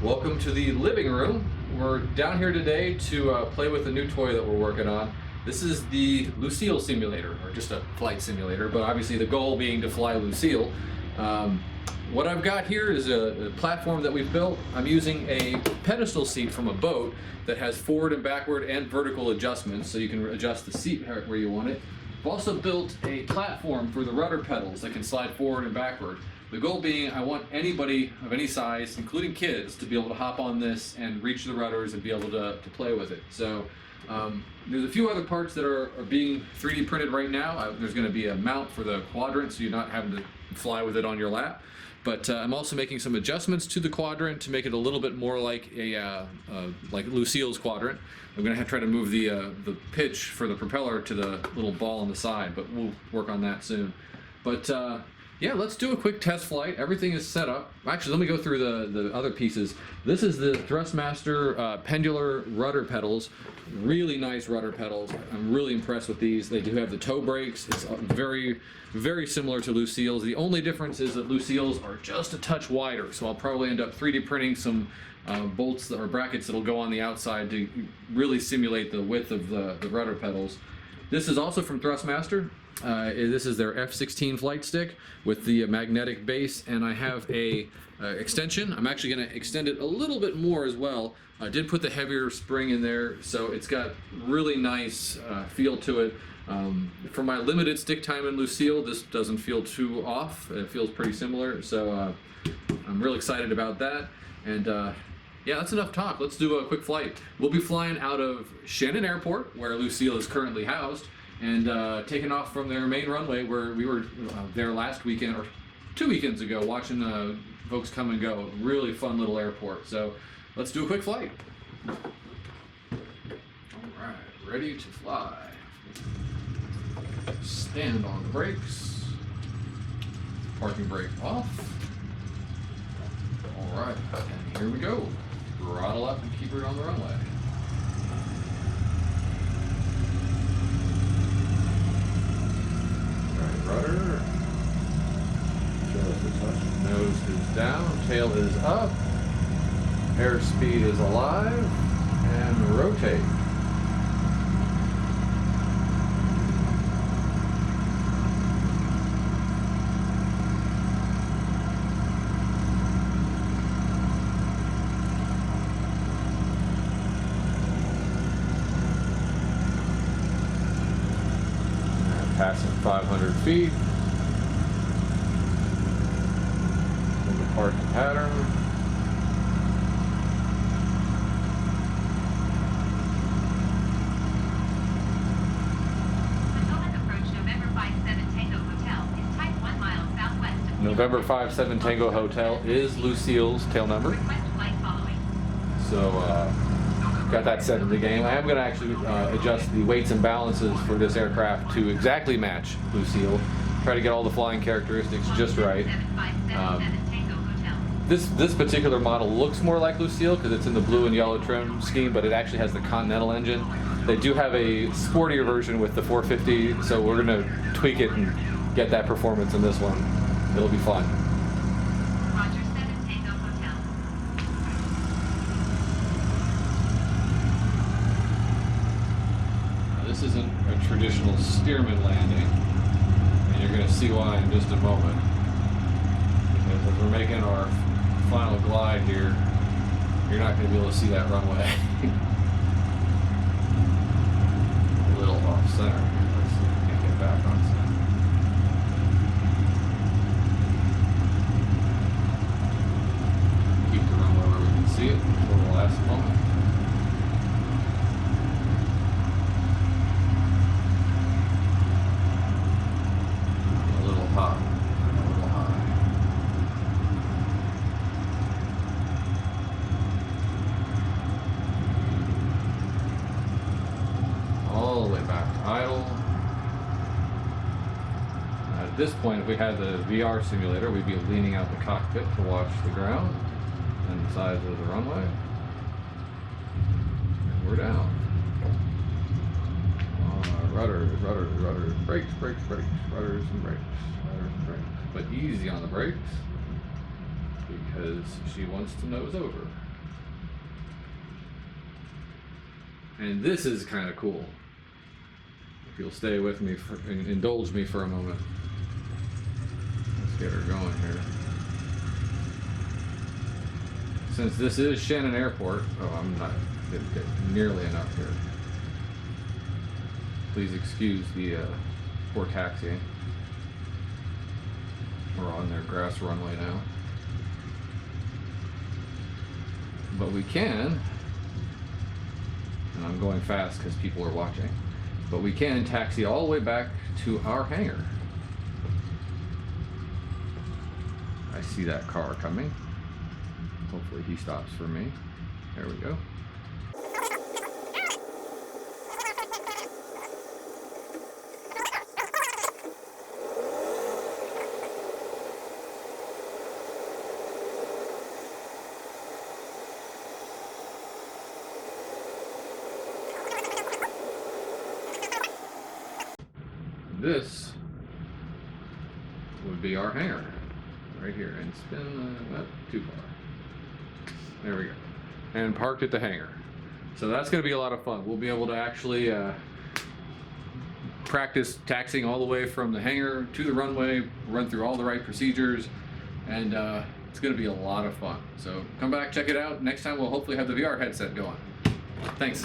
Welcome to the living room. We're down here today to play with a new toy that we're working on. This is the Lucille simulator, or just a flight simulator, but obviously the goal being to fly Lucille. What I've got here is a platform that we've built. I'm using a pedestal seat from a boat that has forward and backward and vertical adjustments, so you can adjust the seat where you want it. I've also built a platform for the rudder pedals that can slide forward and backward. The goal being, I want anybody of any size, including kids, to be able to hop on this and reach the rudders and be able to play with it. So there's a few other parts that are being 3D printed right now. There's going to be a mount for the quadrant, so you're not having to fly with it on your lap. But I'm also making some adjustments to the quadrant to make it a little bit more like like Lucille's quadrant. I'm going to try to move the pitch for the propeller to the little ball on the side, but we'll work on that soon. But yeah, let's do a quick test flight. Everything is set up. Actually, let me go through the other pieces. This is the Thrustmaster pendular rudder pedals. Really nice rudder pedals. I'm really impressed with these. They do have the toe brakes. It's very, very similar to Lucille's. The only difference is that Lucille's are just a touch wider, so I'll probably end up 3D printing some bolts or brackets that'll go on the outside to really simulate the width of the rudder pedals. This is also from Thrustmaster. This is their F-16 flight stick with the magnetic base, and I have a extension. I'm actually going to extend it a little bit more as well. I did put the heavier spring in there, so it's got really nice feel to it. For my limited stick time in Lucille, this doesn't feel too off. It feels pretty similar, so I'm really excited about that. And yeah, that's enough talk. Let's do a quick flight. We'll be flying out of Shannon Airport, where Lucille is currently housed, and taking off from their main runway where we were there last weekend, or 2 weekends ago, watching folks come and go. Really fun little airport. So let's do a quick flight. All right, ready to fly. Stand on the brakes. Parking brake off. All right, and here we go. Throttle up and keep it on the runway. Rudder. Show us the touch. Nose is down, tail is up, airspeed is alive, and rotate. Passing 500 feet. In the parking pattern. November 57 Tango Hotel is Lucille's tail number. So got that set in the game. I am going to actually adjust the weights and balances for this aircraft to exactly match Lucille. Try to get all the flying characteristics just right. This particular model looks more like Lucille because it's in the blue and yellow trim scheme, but it actually has the Continental engine. They do have a sportier version with the 450, so we're going to tweak it and get that performance in this one. It'll be fun. This isn't a traditional Stearman landing, and you're going to see why in just a moment. Because as we're making our final glide here, you're not going to be able to see that runway. A little off center here. Let's see if we can get back on center. Keep the runway where we can see it until the last moment. All the way back to idle. At this point, if we had the VR simulator, we'd be leaning out the cockpit to watch the ground and the size of the runway. And we're down. Rudders, brakes, rudders and brakes. But easy on the brakes because she wants to nose over. And this is kind of cool. If you'll stay with me and indulge me for a moment. Let's get her going here. Since this is Shannon Airport, I'm not didn't get nearly enough here. Please excuse the poor taxiing. We're on their grass runway now. But we can, and I'm going fast because people are watching, but we can taxi all the way back to our hangar. I see that car coming. Hopefully he stops for me. There we go. This would be our hangar right here, and spin not too far. There we go. And parked at the hangar. So that's going to be a lot of fun. We'll be able to actually practice taxiing all the way from the hangar to the runway, run through all the right procedures, and it's going to be a lot of fun. So come back, check it out. Next time we'll hopefully have the VR headset going. Thanks.